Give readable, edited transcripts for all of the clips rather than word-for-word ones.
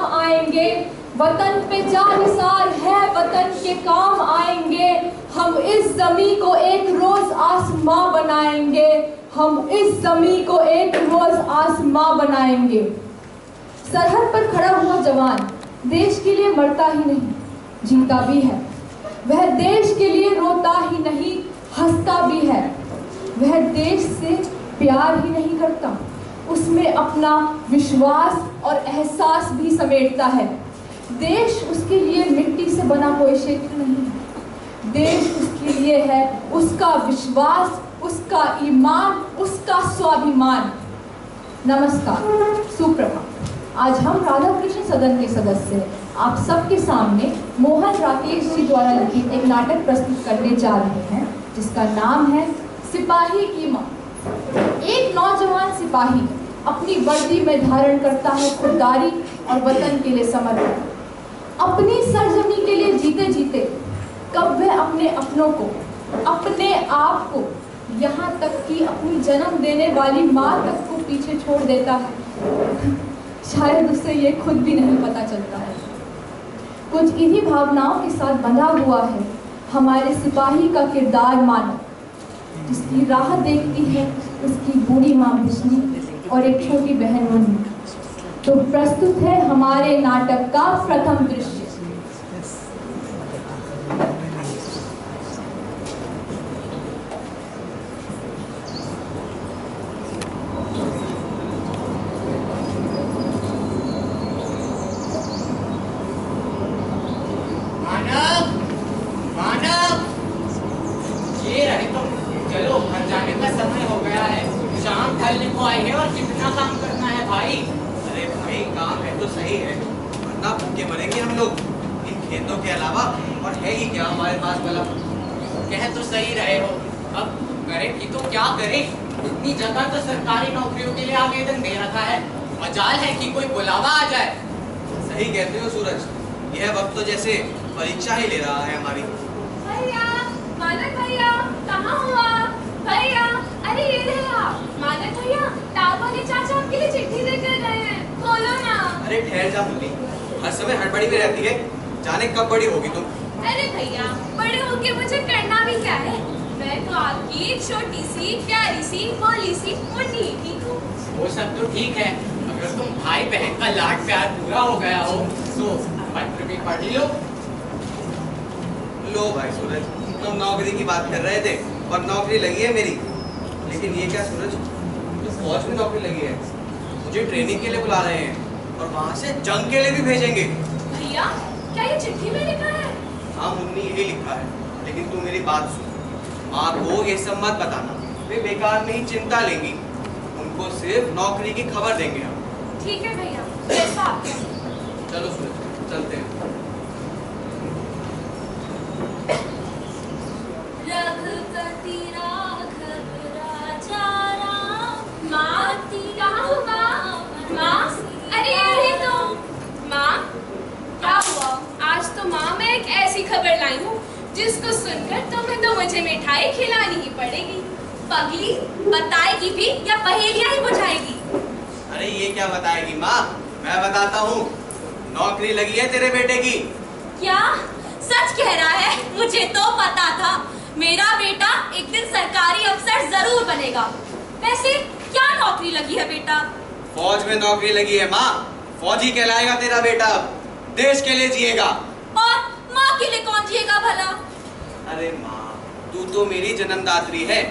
काम आएंगे, वतन पे जानिसार है वतन के काम आएंगे। हम इस जमी को एक रोज आसमां बनाएंगे, हम इस जमी को एक रोज आसमां बनाएंगे। सरहद पर खड़ा हुआ जवान देश के लिए मरता ही नहीं, जीता भी है। वह देश के लिए रोता ही नहीं, हंसता भी है। वह देश से प्यार ही नहीं करता, उसमें अपना विश्वास और एहसास भी समेटता है। देश उसके लिए मिट्टी से बना कोई क्षेत्र नहीं है, देश उसके लिए है उसका विश्वास, उसका ईमान, उसका स्वाभिमान। नमस्कार, सुप्रभात। आज हम राधा कृष्ण सदन के सदस्य आप सबके सामने मोहन राकेश जी द्वारा लिखित एक नाटक प्रस्तुत करने जा रहे हैं, जिसका नाम है सिपाही की मां। एक नौजवान सिपाही अपनी वर्दी में धारण करता है खुददारी और वतन के लिए समर्पण। अपनी सरजमी के लिए जीते जीते कब वह अपने अपनों को, अपने आप को, यहाँ तक कि अपनी जन्म देने वाली माँ तक को पीछे छोड़ देता है, शायद उसे ये खुद भी नहीं पता चलता है। कुछ इन्हीं भावनाओं के साथ बंधा हुआ है हमारे सिपाही का किरदार मानव, जिसकी राह देखती है उसकी बूढ़ी माँ बिजली और एक छोटी बहन मुन्नी। तो प्रस्तुत है हमारे नाटक का प्रथम दृश्य। परीक्षा ही ले रहा है हमारी। भैया, मानक भैया, कहाँ हो आप? भैया, अरे ये रहे आप। मानक भैया, ताऊ वाले चाचा आपके लिए चिट्ठी देकर गए हैं, खोलो ना। अरे ठहर जा मुन्नी, हर समय हड़बड़ी में रहती है, जाने कब बड़ी होगी तुम। अरे भैया, बड़े होके मुझे करना भी क्या है? मैं तो आपकी एक छोटी सी, प्यारी सी, भोली सी मुन्नी ही हूँ। वो सब तो ठीक है, अगर तुम भाई बहन का लाड प्यार पूरा हो गया हो तो पत्र भी पढ़ लो। लो भाई सूरज, तुम नौकरी की बात कर रहे थे और नौकरी लगी है मेरी। लेकिन ये क्या सूरज, तो फौज में नौकरी लगी है, मुझे ट्रेनिंग के लिए बुला रहे हैं और वहाँ से जंग के लिए भी भेजेंगे। भैया, क्या ये चिट्ठी में लिखा है? हाँ मुन्नी, यही लिखा है। लेकिन तू मेरी बात सुन, माँ को ये सब मत बताना, वे बेकार में ही चिंता लेंगी। उनको सिर्फ नौकरी की खबर देंगे हम। ठीक है भैया, जैसा आप कहें। चलो सूरज, चलते हैं। रघुपति राघव राजा राम। माँ, कहाँ हो माँ? माँ, अरे ये तो माँ, क्या हुआ? आज तो माँ मैं एक ऐसी खबर लाई हूँ जिसको सुनकर तुम्हें तो मुझे मिठाई खिलानी ही पड़ेगी। पगली बताएगी भी या पहेलियाँ ही बुझाएगी? अरे ये क्या बताएगी माँ, मैं बताता हूँ। नौकरी लगी है तेरे बेटे की। क्या सच कह रहा है? मुझे तो पता था मेरा बेटा एक दिन सरकारी अफसर जरूर बनेगा। वैसे क्या नौकरी लगी है बेटा? फौज में नौकरी लगी है माँ, फौजी कहलाएगा तेरा बेटा, देश के लिए जिएगा। और माँ के लिए कौन जिएगा भला? अरे माँ, तू तो मेरी जन्मदात्री है,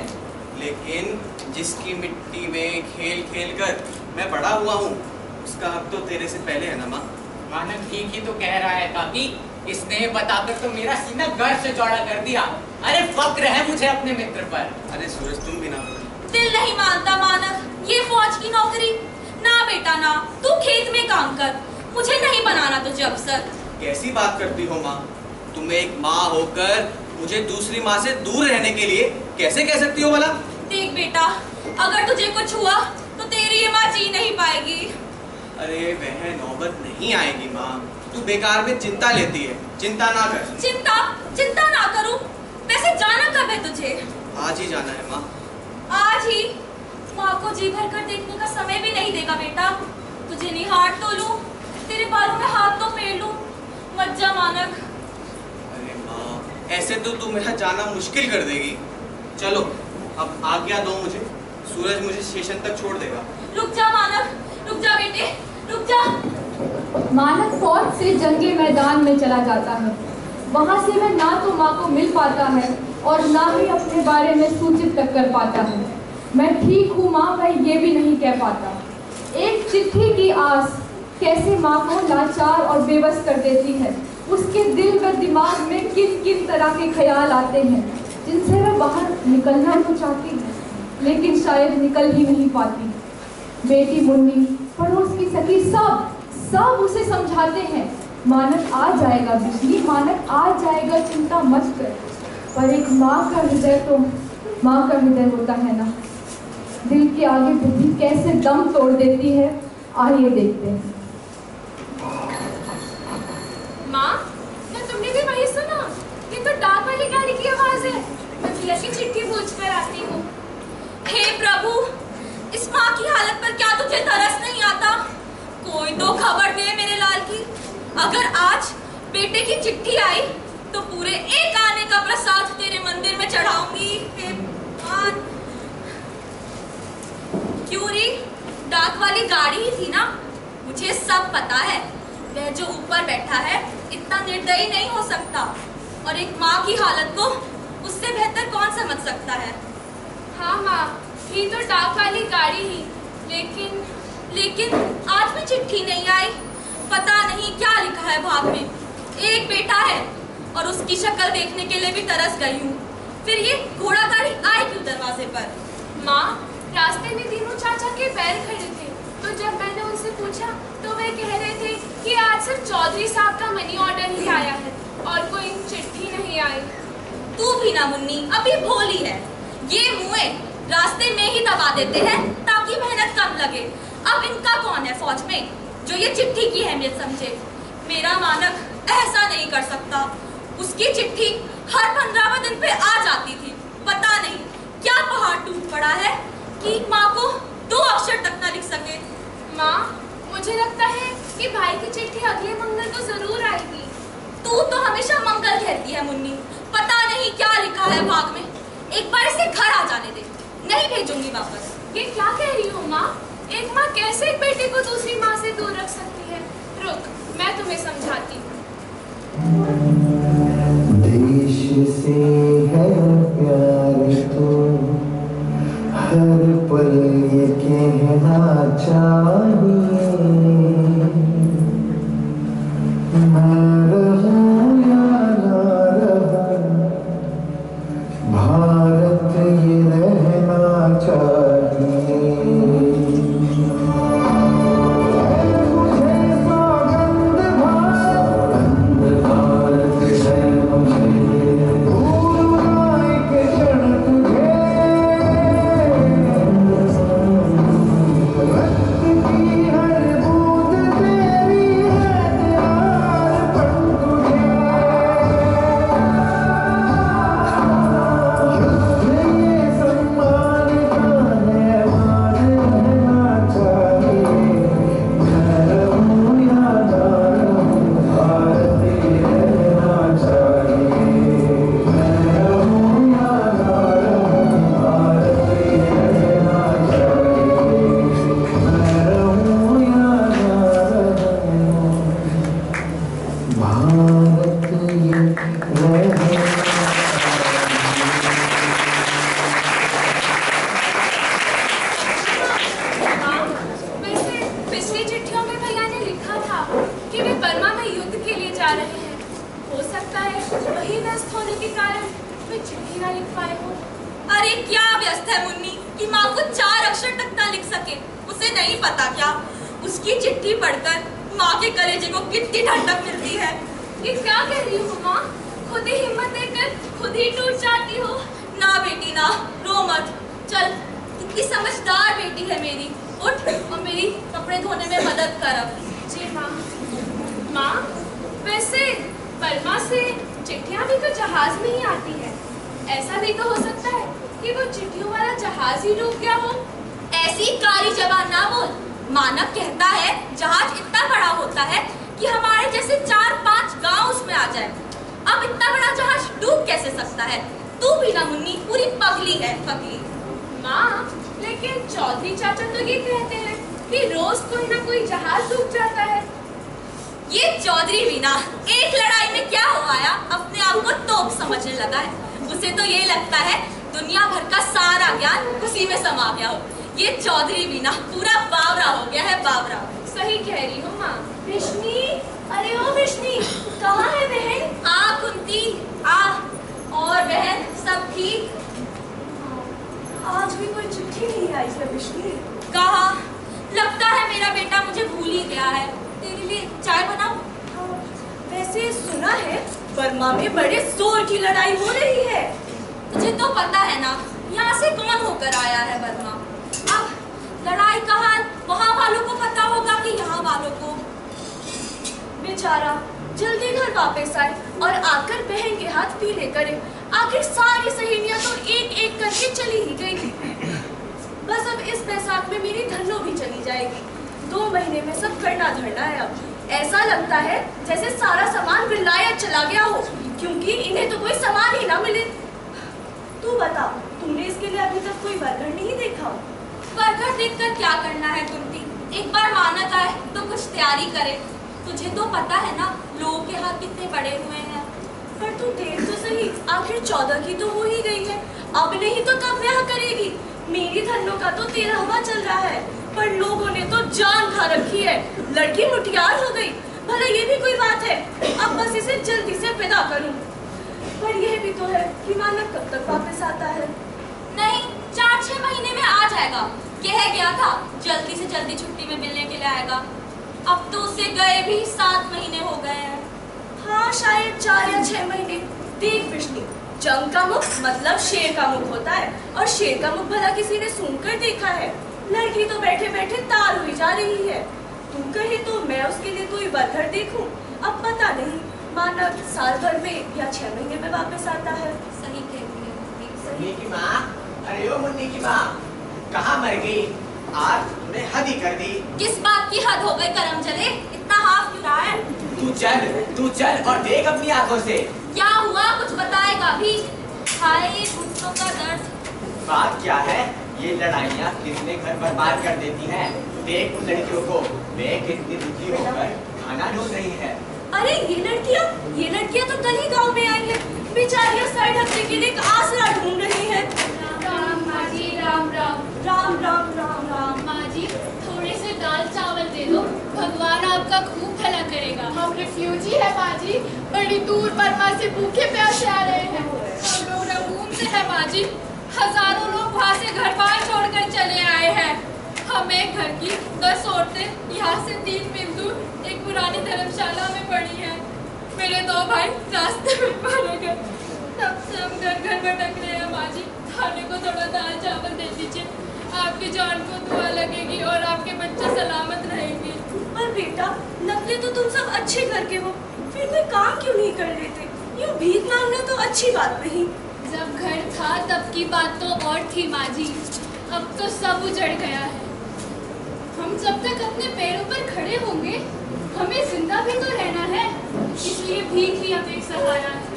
लेकिन जिसकी मिट्टी में खेल खेल कर मैं बड़ा हुआ हूँ, उसका हक तो तेरे से पहले है ना माँ। मानक ठीक ही तो कह रहा है काकी, इसने बताकर तो मेरा सीना गर्व से चौड़ा कर दिया। अरे फक्र है मुझे अपने मित्र पर। अरे सूरज, तुम भी ना। दिल नहीं मानता मानक, ये फौज की नौकरी ना बेटा ना, तू खेत में काम कर, मुझे नहीं बनाना तुझे अफसर। कैसी बात करती हो माँ, तुम एक माँ होकर मुझे दूसरी माँ से दूर रहने के लिए कैसे कह सकती हो भला? देख बेटा, अगर तुझे कुछ हुआ तो तेरी ये माँ जी नहीं पाएगी। अरे वह नौबत नहीं आएगी माँ, तू बेकार में चिंता लेती है, चिंता ना कर। चिंता ना करूं? वैसे जाना कब है तुझे? आज ही जाना है माँ। आज ही? माँ को जी भर कर देखने का समय भी नहीं देगा बेटा। तुझे निहार तो लूं, तेरे बालों में हाथ तो फेर लूं। मत जा मानक। अरे माँ, ऐसे तो तू मेरा जाना मुश्किल कर देगी। चलो अब आज्ञा दो मुझे, सूरज मुझे स्टेशन तक छोड़ देगा। रुक जा मानक, रुक जा बेटे, रुक जा। मानक फौज से जंगे मैदान में चला जाता है। वहां से वह ना तो माँ को मिल पाता है और ना ही अपने बारे में सूचित कर पाता है। मैं ठीक हूँ माँ, वह ये भी नहीं कह पाता। एक चिट्ठी की आस कैसे माँ को लाचार और बेबस कर देती है। उसके दिल व दिमाग में किन किन तरह के ख्याल आते हैं जिनसे वह बाहर निकलना तो चाहती है लेकिन शायद निकल ही नहीं पाती। बेटी मुन्नी, पड़ोस की सखी, सब उसे समझाते हैं, मानक आ जाएगा बिजली, मानक आ जाएगा, चिंता मत कर। पर एक माँ का हृदय तो माँ का हृदय होता है ना, दिल के आगे बुद्धि कैसे दम तोड़ देती है। आइए देखते हैं। माँ, क्या तुमने भी वही सुना? ये तो डाक वाली गाड़ी की आवाज है। मैं भैया की चिट्ठी पूछ कर आती हूँ। हे प्रभु, इस माँ की हालत पर क्या तुझे तरस नहीं आता? कोई तो खबर दे मेरे लाल की। अगर आज बेटे की चिट्ठी आई तो पूरे एक आने का प्रसाद तेरे मंदिर में चढ़ाऊंगी। हे भगवान। क्यों री, डाक वाली गाड़ी ही थी ना? मुझे सब पता है। वह जो ऊपर बैठा है इतना निर्दयी नहीं हो सकता, और एक माँ की हालत को उससे बेहतर कौन समझ सकता है? हाँ माँ, ये तो डाक वाली गाड़ी ही, लेकिन आज भी चिट्ठी नहीं आई। पता नहीं क्या लिखा है भाग में। एक बेटा है और उसकी शक्ल देखने के लिए भी तरस गई हूँ। फिर ये घोड़ा गाड़ी आई क्यों दरवाजे पर? माँ, रास्ते में तीनों चाचा के बैल खड़े थे, तो जब मैंने उनसे पूछा तो वे कह रहे थे कि आज सिर्फ चौधरी साहब का मनी ऑर्डर ही आया है और कोई चिट्ठी नहीं आई। तू भी ना मुन्नी, अभी भोली है। ये मुँहे रास्ते में ही दबा देते हैं ताकि मेहनत कम लगे। अब इनका कौन है फौज में जो ये चिट्ठी की अहमियत समझे? मेरा मानक ऐसा नहीं कर सकता। उसकी चिट्ठी हर 15वें दिन पे आ जाती थी। पता नहीं क्या पहाड़ टूट पड़ा है कि माँ को 2 अक्षर तक ना लिख सके। माँ, मुझे लगता है कि भाई की चिट्ठी अगले मंगल को जरूर आएगी। तू तो हमेशा मंगल कहती है मुन्नी। पता नहीं क्या लिखा है भाग में। एक बार इसे घर आ जाने दे, नहीं भेजूंगी वापस। ये क्या कह रही हो माँ? एक माँ कैसे एक बेटे को दूसरी माँ से दूर रख सकती है? रुक, मैं तुम्हें समझाती हूँ। देश से है प्यार तो हर पल ये कहना चाहिए, मैं रहूं या ना रहूं, भारत ये रहना चाहिए। मानक कहता है जहाज इतना बड़ा होता है पगली है पगली। माँ, लेकिन चौधरी चाचा तो ये कहते हैं कि रोज कोई ना कोई जहाज डूब जाता है। ये चौधरी वीना एक लड़ाई में क्या हो आया, अपने आप को तोप समझने लगा है। उसे तो ये लगता है दुनिया भर का सारा ज्ञान उसी में समा गया हो। ये चौधरी वीना पूरा बावरा हो गया है, बावरा। सही कह रही हो माँ। विष्णी, अरे ओ विष्णी, कहाँ है बहन? आ कुंती, आ। और बहन सब ठीक? आज भी कोई चिट्ठी नहीं आई है विष्णु। कहा, लगता है मेरा बेटा मुझे भूल ही गया है। तेरे लिए चाय बनाऊं? वैसे सुना है बर्मा में बड़े जोर की लड़ाई हो रही है। तुझे तो पता है ना यहाँ से कौन होकर आया है बर्मा। अब लड़ाई का हाल वहाँ वालों को पता होगा कि यहाँ वालों को। बेचारा जल्दी घर वापस आए और आकर बहन के हाथ पीले करे। आखिर सारी सहेलियां तो एक एक करके चली ही गई। बस अब इस बैसाख में मेरी धन्नो भी चली जाएगी। 2 महीने में सब करना धरना है। अब ऐसा लगता है जैसे सारा सामान विलायत चला गया हो, क्योंकि इन्हें तो कोई सामान ही ना मिले। तू बता, तूने इसके लिए अभी तक कोई वर्कर नहीं देखा? वर्कर देखकर क्या करना है कुंती, एक बार मानत आए तो कुछ तैयारी करे। तुझे तो पता है ना लोगों के हाथ कितने बड़े हुए हैं। पर तू देख तो सही, आखिर 14 की तो हो ही गई है। अब नहीं तो कब ब्याह करेगी? मेरी धन्नो का तो 13वां चल रहा है, पर लोगों ने तो जान खा रखी है। लड़की मुठियार हो गई। भला ये भी कोई बात है? अब बस इसे जल्दी से विदा करूं। पर यह भी तो है कि मानव कब तक वापस आता है? नहीं, 4-6 महीने में आ जाएगा। कह गया था जल्दी से जल्दी छुट्टी में मिलने के लिए आएगा। अब तो उसे गए भी 7 महीने हो गए हैं। हाँ, शायद 4 या 6 महीने। देख विष्णु, जंग का मुख मतलब शेर का मुख होता है, और शेर का मुख भला किसी ने सूंघकर देखा है? लड़की तो बैठे बैठे तार हुई जा रही है। तू कहे तो मैं उसके लिए कोई वर्कर देखूं? अब पता नहीं, मानव साल भर में या 6 महीने में वापस आता है। सही कहती है। मुन्नी की माँ, अरे ओ मुन्नी की माँ, कहाँ मर गई? आज तुमने हद ही कर दी। किस बात की हद हो गई करम चले? इतना हाफ क्यों रहा है? तू चल और देख अपनी आंखों से। क्या हुआ, कुछ बताएगा भी? हाय घुटनों का दर्द। बात क्या है? ये लड़ाइयाँ कितने घर बर्बाद कर देती हैं। देख उन लड़कियों को, वे कितनी दुखी होकर खाना ढूंढ रही है। अरे ये लड़कियां तो कल ही गांव में आई हैं। बेचारियां सर ढकने के लिए एक आसरा ढूंढ रही हैं। राम माँ जी, राम राम। राम राम राम राम। माँ जी, थोड़े से दाल चावल दे दो, भगवान आपका खूब भला करेगा। हम रिफ्यूजी है माँ जी, बड़ी दूर बर्मा से भूखे प्यासे आ रहे हैं। हम लोग रंगून से है माँ जी, हजारों लोग वहाँ से घर बार छोड़कर चले आए हैं। हम एक घर की 10 औरतें यहाँ से 3 मील दूर एक पुरानी धर्मशाला में पड़ी हैं। मेरे 2 भाई रास्ते में मारे गए, तब से हम घर घर भटक रहे हैं माँ जी। खाने को थोड़ा दाल चावल दे दीजिए, आपकी जान को दुआ लगेगी और आपके बच्चे सलामत रहेंगे। पर बेटा, लगते तो तुम सब अच्छे घर के हो, फिर कोई काम क्यों नहीं कर लेते? यूँ भीख मांगना तो अच्छी बात नहीं। जब घर था तब की बात तो और थी माँ जी, अब तो सब उजड़ गया है। हम जब तक अपने पैरों पर खड़े होंगे, हमें जिंदा भी तो रहना है, इसलिए भीख ही अब एक सहारा है।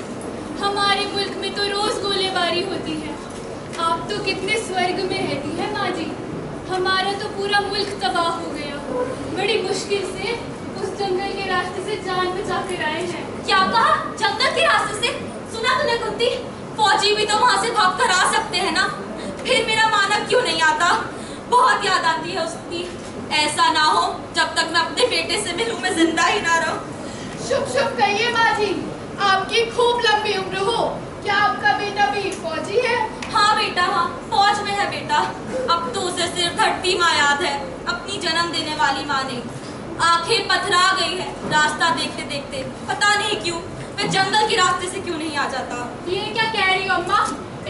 हमारे मुल्क में तो रोज गोलीबारी होती है, आप तो कितने स्वर्ग में रहती है माँ जी। हमारा तो पूरा मुल्क तबाह हो गया, बड़ी मुश्किल से उस जंगल के रास्ते से जान बचा कर आए हैं। क्या कहा? जंगल के रास्ते से? सुना तूने कुंती? फौजी भी तो वहाँ से भाग कर आ सकते हैं ना। फिर मेरा मानव क्यों नहीं आता? बहुत याद आती है उसकी। ऐसा ना हो जब तक मैं अपने बेटे से मिलूं मैं जिंदा ही ना रहूं। शुभ शुभ कहिए माँ जी, आपकी खूब लंबी उम्र हो। क्या आपका बेटा भी फौजी है? हाँ बेटा, हाँ फौज में है बेटा। अब तो उसे सिर्फ धरती माँ याद है, अपनी जन्म देने वाली माँ नहीं। आंखें पथरा गई है रास्ता देखते देखते। पता नहीं क्यों मैं जंगल के रास्ते से क्यों नहीं आ जाता। ये क्या कह रही हो अम्मा?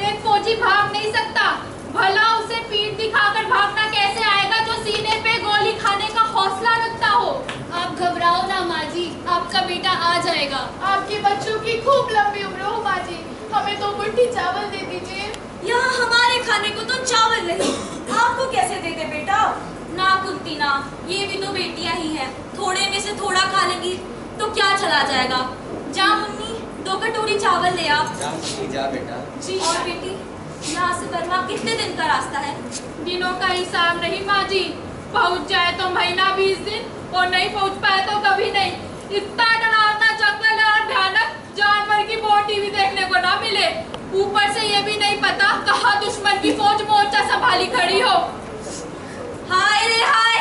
एक फौजी भाग नहीं सकता, भला उसे पीठ दिखाकर भागना कैसे आएगा जो सीने पे गोली खाने का हौसला रखता हो। आप घबराओ ना माँ जी, आपका बेटा आ जाएगा। आपके बच्चों की खूब लंबी उम्र हो माँ जी, हमें 2 मुट्ठी चावल दे दीजिए। यहाँ हमारे खाने को तो चावल नहीं, आपको कैसे दे दे बेटा? ना कुंती ना, ये भी तो बेटियां ही हैं। थोड़े में से थोड़ा खा लेंगी तो क्या चला जाएगा। जा मुन्नी, 2 कटोरी चावल ले आ। जा मुन्नी, जा बेटा। जी। और बेटी यहाँ से बर्मा कितने दिन का रास्ता है? दिनों का हिसाब नहीं माँ जी, पहुँच जाए तो महीना 20 दिन और नहीं पहुँच पाए तो कभी नहीं। इतना डरावना जंगल है और भयानक, जानवर की बोटी भी देखने को ना मिले। ऊपर से ये भी नहीं पता कहाँ दुश्मन की फौज मोर्चा संभाली खड़ी हो। हाय रे हाय,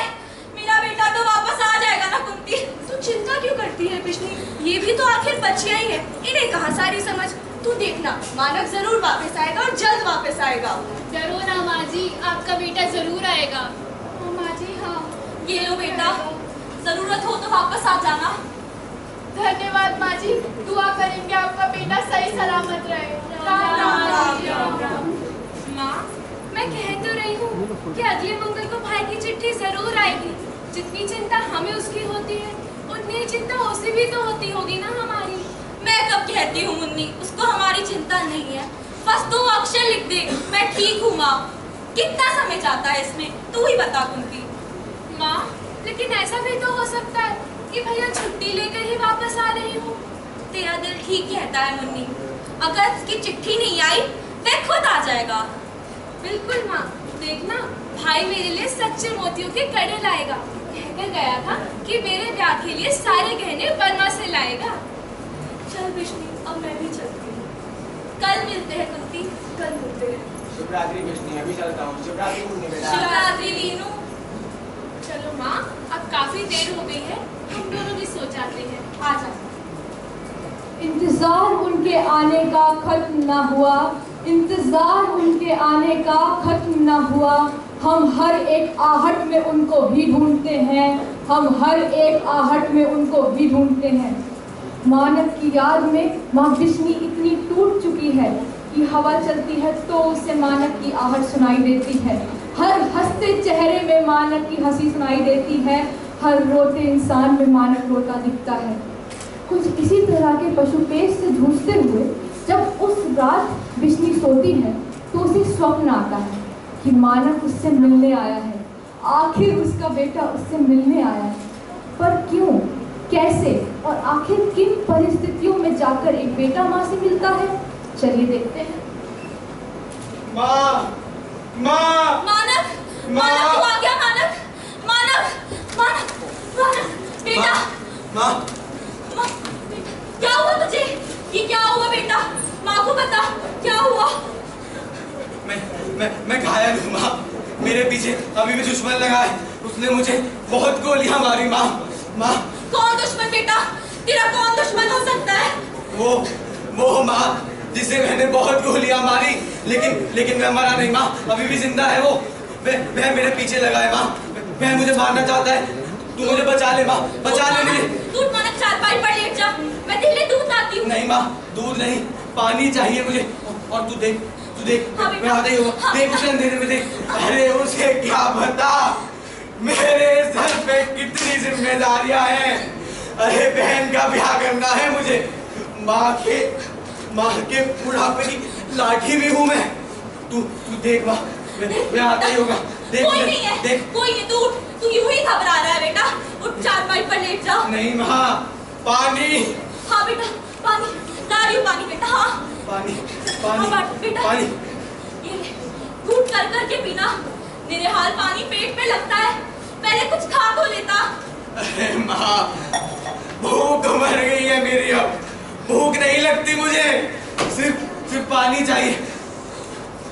मेरा बेटा तो वापस आ जाएगा ना कुंती। तू चिंता क्यों करती है बिश्नी? ये भी तो आखिर बच्चियां ही है, इन्हें कहाँ सारी समझ। तू देखना, मानव जरूर वापस आएगा और जल्द वापस आएगा। डरो ना माँ जी, आपका बेटा जरूर आएगा। हाँ माँ जी, हाँ। ये लो बेटा, जरूरत हो तो वापस आ जाना। धन्यवाद माँ जी, दुआ करेंगे आपका बेटा सही सलामत रहे। राम राम राम राम राम। माँ, मैं कह तो रही हूँ कि अगले मंगल को भाई की चिट्ठी जरूर आएगी। जितनी चिंता हमें उसकी होती है, उतनी चिंता उसे भी तो होती होगी ना हमारी। मैं कब कहती हूँ मुन्नी, उसको हमारी चिंता नहीं है। बस 2 अक्षर लिख दे, मैं ठीक हूँ माँ। कितना समय जाता है इसमें, तू ही बता कुंती। माँ, लेकिन ऐसा भी तो हो सकता है कि भैया छुट्टी लेकर ही वापस आ रही हूँ। तेरा दिल ठीक कहता है मुन्नी, अगर उसकी चिट्ठी नहीं आई वह खुद आ जाएगा। बिल्कुल माँ, देखना भाई मेरे लिए सच्चे मोतियों के कड़े लाएगा। कहकर गया था कि मेरे ब्याह के लिए सारे गहने बर्मा से लाएगा। चल बिश्नी, अब मैं भी चलती हूँ। कल मिलते हैं कुंती। कल मिलते हैं। शुभ रात्रि बिश्नी, अभी चलता हूँ। शुभ रात्रि मुन्नी बेटा। शिवरात्रि लीनू। चलो माँ, अब काफी देर हो गई है, हम दोनों भी सो जाते हैं। आ जा। इंतजार उनके आने का खत्म ना हुआ, इंतजार उनके आने का खत्म ना हुआ। हम हर एक आहट में उनको भी ढूंढते हैं, हम हर एक आहट में उनको भी ढूंढते हैं। मानव की याद में माँ बिश्नी इतनी टूट चुकी है कि हवा चलती है तो उसे मानव की आहट सुनाई देती है। हर हंसते चेहरे में मानव की हंसी सुनाई देती है, हर रोते इंसान में मानव रोता दिखता है। कुछ इसी तरह के पशुपेश से जूझते हुए जब उस रात बिश्नी सोती है तो उसे स्वप्न आता है कि मानव उससे मिलने आया है। आखिर उसका बेटा उससे मिलने आया है, पर क्यों, कैसे और आखिर किन परिस्थितियों में जाकर एक बेटा माँ से मिलता है? चलिए देखते हैं। माँ, माँ, मानव, मानव तू आ गया। मानव, मानव, मानव, मानव, बेटा। माँ, माँ, क्या हुआ तुझे? ये क्या हुआ बेटा? माँ को बता, क्या हुआ? मैं घायल हूँ माँ। मेरे पीछे अभी भी दुश्मन लगा है, उसने मुझे बहुत गोलियां मारी माँ। माँ, कौन दुश्मन बेटा? तेरा कौन दुश्मन हो सकता है? वो माँ जिसे मैंने बहुत गोलियां मारी, लेकिन मैं मरा नहीं माँ, अभी भी जिंदा है वो। वह मेरे पीछे लगा है माँ, वह मुझे मारना चाहता है। तू मुझे बचा ले माँ, बचा ले मुझे। तू मानव चारपाई पर लेट जा, मैं तेरे लिए दूध लाती हूँ। नहीं माँ, दूध नहीं, पानी चाहिए मुझे। और तू देख, हाँ मैं आता ही हूँ। हाँ। देख उसे अंधेरे में देख। अरे उसे क्या बता, मेरे सर पे कितनी जिम्मेदारियां हैं। अरे बहन का ब्याह करना है मुझे, माँ के बुढ़ापे की लाठी भी हूँ मैं। तू देख माँ, मैं आता ही होगा। देख कोई नहीं है, देख। कोई नहीं। तू यूं ही घबरा रहा है बेटा, उठ चारपाई पर लेट जा। नहीं माँ, पानी। हाँ बेटा, पानी ला रही हूँ। पानी बेटा, हाँ पानी हाँ बेटा, पानी। ये ले, घूट कर करके पीना। मेरे हाल पानी पेट पे लगता है, पहले कुछ खा तो लेता। अरे माँ, भूख मर गई है मेरी, अब भूख नहीं लगती मुझे, सिर्फ पानी चाहिए।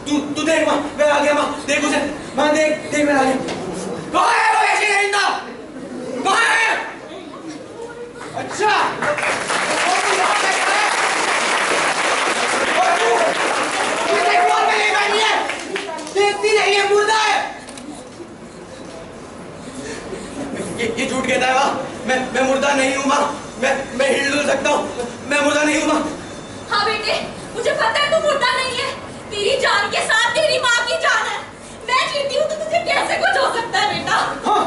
तू देख माँ, मैं आ गया माँ, देख उसे माँ, देख मैं आ गया। कहाँ है वो ऐसी जिंदा? कहाँ है? अच्छा, देखती नहीं है, मुर्दा है। ये झूठ कहता है माँ, मैं मुर्दा नहीं हूँ माँ, मैं हिल डुल सकता हूँ, मैं मुर्दा नहीं हूँ माँ। हाँ बेटे, मुझे पता है तू मुर्दा नहीं है, तेरी जान के साथ तेरी माँ की जान है। मैं जीती हूँ तो तुझे कैसे कुछ हो सकता है बेटा? हाँ,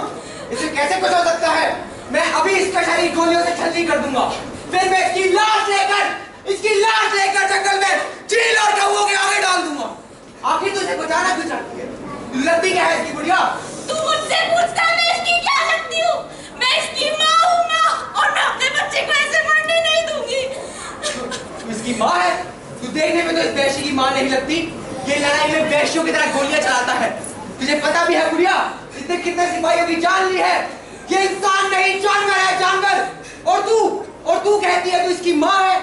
इसे कैसे कुछ हो सकता है? मैं अभी इसका शरीर गोलियों से छलनी कर दूंगा, फिर मैं इसकी लाश लेकर जंगल में चील और कौओं के आगे डाल दूंगा। आखिर तुझे बचाना क्यों चाहती है? लगती क्या है इसकी बुढ़िया? तू मुझसे पूछता है मैं इसकी क्या लगती हूँ? मैं इसकी माँ हूँ माँ, और मैं अपने बच्चे को ऐसे मरने नहीं दूंगी। तू इसकी माँ है? तू देखने में तो इस वैशी की माँ नहीं लगती, ये लड़ाई में वैश्यों की तरह गोलियां चलाता है। तुझे पता भी है गुड़िया, इसने कितने सिपाहियों की जान ली है। ये इंसान नहीं, जानवर है, जानवर। और तू कहती है तू इसकी माँ है।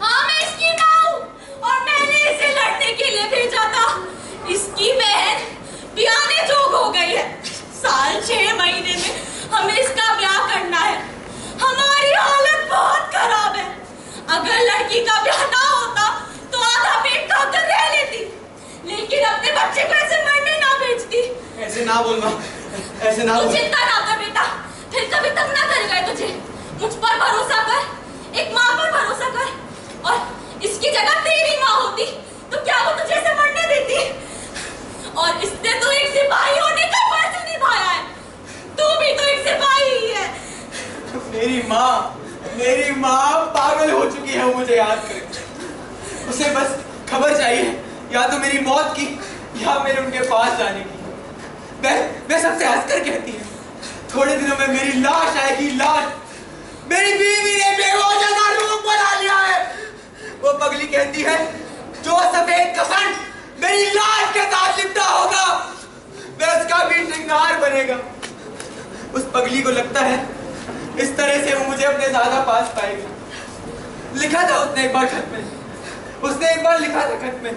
हाँ, मैं इसकी माँ हूँ और मैंने इसे लड़ने के लिए भेजा था। इसकी बहन ब्याने जोग हो गई है। साल 6 महीने में हमें इसका ब्याह करना है। हमारी हालत बहुत खराब है। अगर लड़की का ब्याह ना होता तो आधा पेट खाकर रह लेती, लेकिन अपने बच्चे को ऐसे मरने ना भेजती। ऐसे ना बोल माँ, ऐसे ना बोल। चिंता ना कर बेटा, फिर कभी तक ना करेगा तुझे। मुझ पर भरोसा कर, एक माँ पर भरोसा कर। और इसकी जगह तेरी माँ होती तो क्या वो तुझे ऐसे मरने देती? और इसने तो एक सिपाही होने का फर्ज निभाया है। तू भी तो एक सिपाही ही है। मेरी माँ पागल हो चुकी है, वो मुझे याद करे। उसे बस खबर चाहिए या तो मेरी मौत की या मेरे उनके पास जाने की। मैं सबसे हंसकर कहती है, थोड़े दिनों में मेरी लाश आएगी, लाश। मेरी बीवी ने बेहोश जैसा रूप बना लिया है। वो पगली कहती है जो सफेद कफन मेरी लाश के साथ लिपटा होगा वह उसका भी श्रृंगार बनेगा। उस पगली को लगता है इस तरह से वो मुझे अपने ज्यादा पास पाएगी। लिखा था उसने एक बार खत में, लिखा था खत में,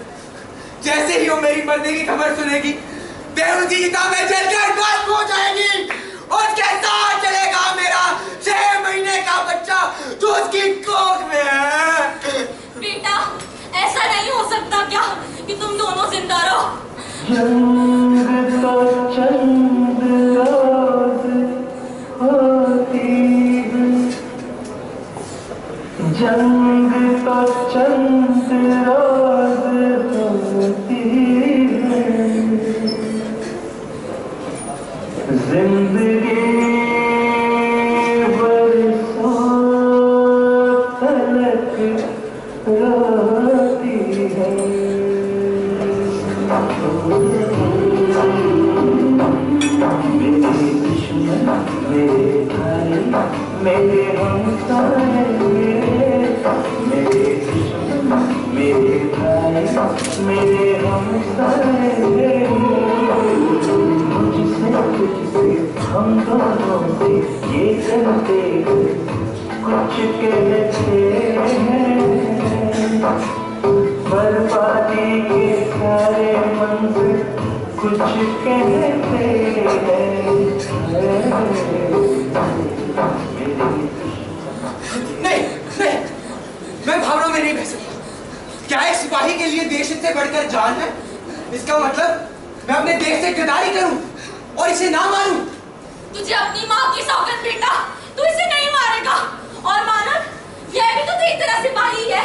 जैसे ही वो मेरी मरने की खबर सुनेगी बेहुदीता में जलकर बर्फ हो जाएगी और उसके साथ चलेगा मेरा 6 महीने का बच्चा जो उसकी कोख में है। बेटा, ऐसा नहीं हो सकता क्या कि तुम दोनों जिंदा रहो? जंग तो चंद रोज होती है, जंग तो चंद रोज होती है, जिंदगी बरसों तलक रोती है। मेरे दुश्मन, मेरे भाई, मेरे हमसाए, मेरे दुश्मन, मेरे भाई, मेरे हमसाए, मुझसे हम दोनों से ये कहते कुछ कहते हैं, बर्बादी के सारे मंजिल कुछ कहते हैं। नहीं, मैं भावनाओं में नहीं बह सकता। क्या एक सिपाही के लिए देश से बढ़कर जान है? इसका मतलब मैं अपने देश से गद्दारी करूं और इसे ना मारूं? तुझे अपनी माँ की सौगंध बेटा, तू इसे नहीं मारेगा। और मानव, यह भी तो तेरी तरह सिपाही है,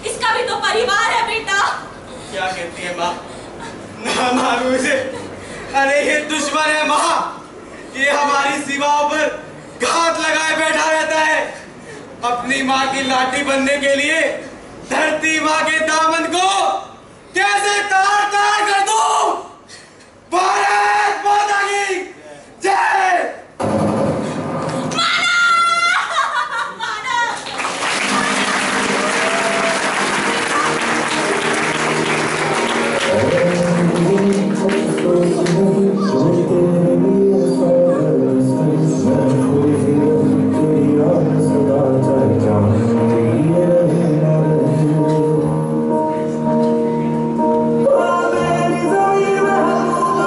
इसका भी तो परिवार है बेटा। क्या कहती है माँ? ना मारूं इसे? अरे ये दुश्मन है माँ, ये हमारी सीमाओं पर घात लगाए बैठा रहता है। अपनी माँ की लाठी बनने के लिए धरती माँ के दामन को कैसे तार तार कर दूं? भारत माता की जय।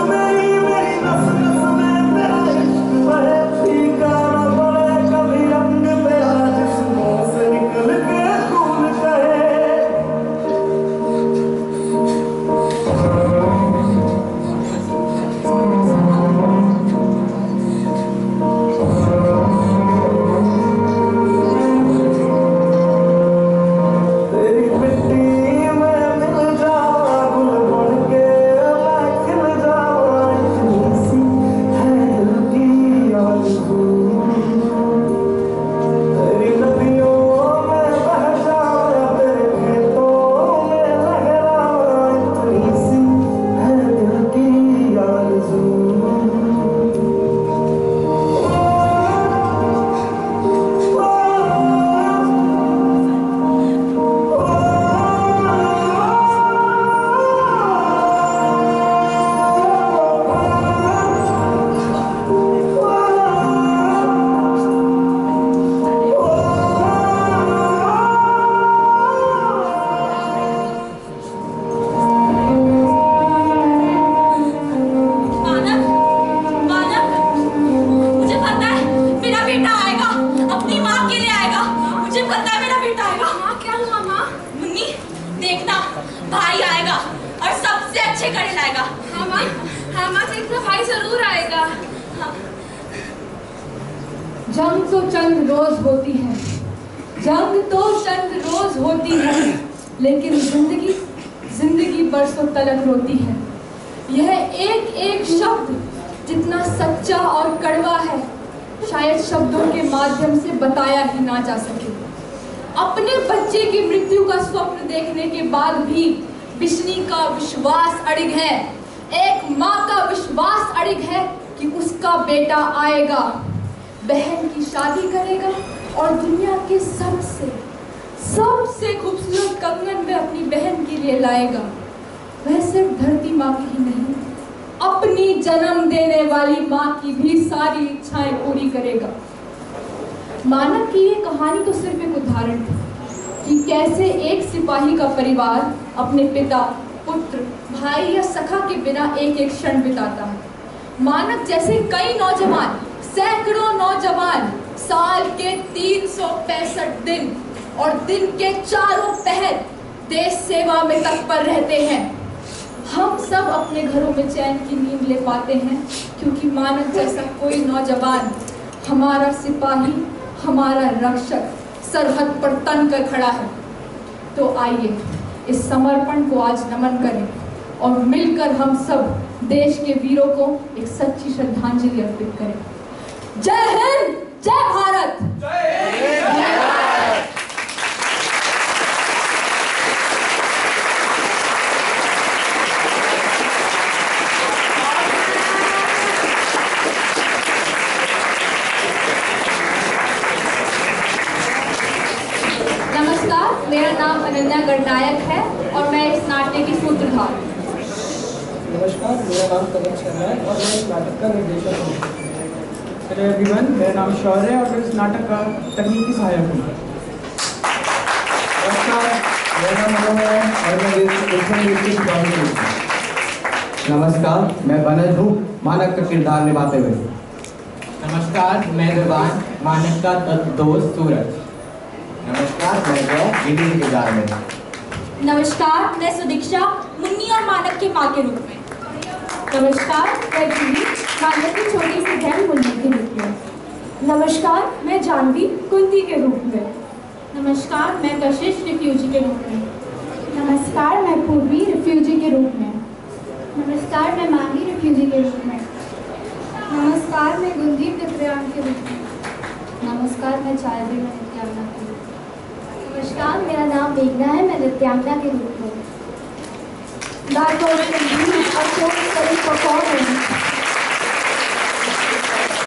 मेरी आएगा। हाँ माँ देखना भाई जरूर आएगा। हाँ। जंग तो चंद रोज होती है, जंग तो चंद रोज होती है, लेकिन जिंदगी बरसों तलक रोती है। यह एक एक शब्द जितना सच्चा और कड़वा है, शायद शब्दों के माध्यम से बताया ही ना जा सके। अपने बच्चे की मृत्यु का स्वप्न देखने के बाद भी बिशनी का विश्वास अड़िग है, एक माँ का विश्वास अड़िग है कि उसका बेटा आएगा, बहन की शादी करेगा और दुनिया के सबसे खूबसूरत कंगन में अपनी बहन के लिए लाएगा। वह सिर्फ धरती माँ की ही नहीं, अपनी जन्म देने वाली माँ की भी सारी इच्छाएं पूरी करेगा। मानव की ये कहानी तो सिर्फ एक उदाहरण है कि कैसे एक सिपाही का परिवार अपने पिता, पुत्र, भाई या सखा के बिना एक एक क्षण बिताता है। मानव जैसे कई नौजवान, सैकड़ों नौजवान साल के 365 दिन और दिन के चारों पहर देश सेवा में तत्पर रहते हैं। हम सब अपने घरों में चैन की नींद ले पाते हैं क्योंकि मानव जैसा कोई नौजवान, हमारा सिपाही, हमारा रक्षक सरहद पर तन कर खड़ा है। तो आइए इस समर्पण को आज नमन करें और मिलकर हम सब देश के वीरों को एक सच्ची श्रद्धांजलि अर्पित करें। जय हिंद, जय भारत। नमस्कार, मेरा नाम अनन्या गणनायक है और मैं इस नाट्य की सूत्रधार हूँ। नमस्कार, मेरा नाम कमल शर्मा है और मैं इस नाटक का निर्देशक हूँ। हेलो एवरीवन, मेरा नाम शौर्य है और मैं इस नाटक का तकनीकी सहायक हूँ। नमस्कार, मेरा नाम मनोज है और मैं इसमें नृत्य सिखाने हूँ। नमस्कार, मैं बनज हूँ, मानक का किरदार निभाते हुए। नमस्कार, मैं निर्वाण, मानक का दोस्त सूरज। नमस्कार, मैं जय, गिरी के किरदार में। नमस्कार, मैं सुदीक्षा, मुन्नी और मानक के माँ के रूप में। नमस्कार, मैं जूही, मानव की छोटी सी बहन मुन्नी के रूप में। नमस्कार, मैं जानवी, कुंती के रूप में। नमस्कार, मैं कशिश, रिफ्यूजी के रूप में। नमस्कार, मैं पूर्वी, रिफ्यूजी के रूप में। नमस्कार, मैं माही, रिफ्यूजी के रूप में। नमस्कार, मैं गुंदीप, दिव्यांग के रूप में। नमस्कार, मैं चायवी, मैं नित्यांगना के रूप में। नमस्कार, मेरा नाम मेघना है, मैं नित्यांगना के रूप में। That was indeed a so very performance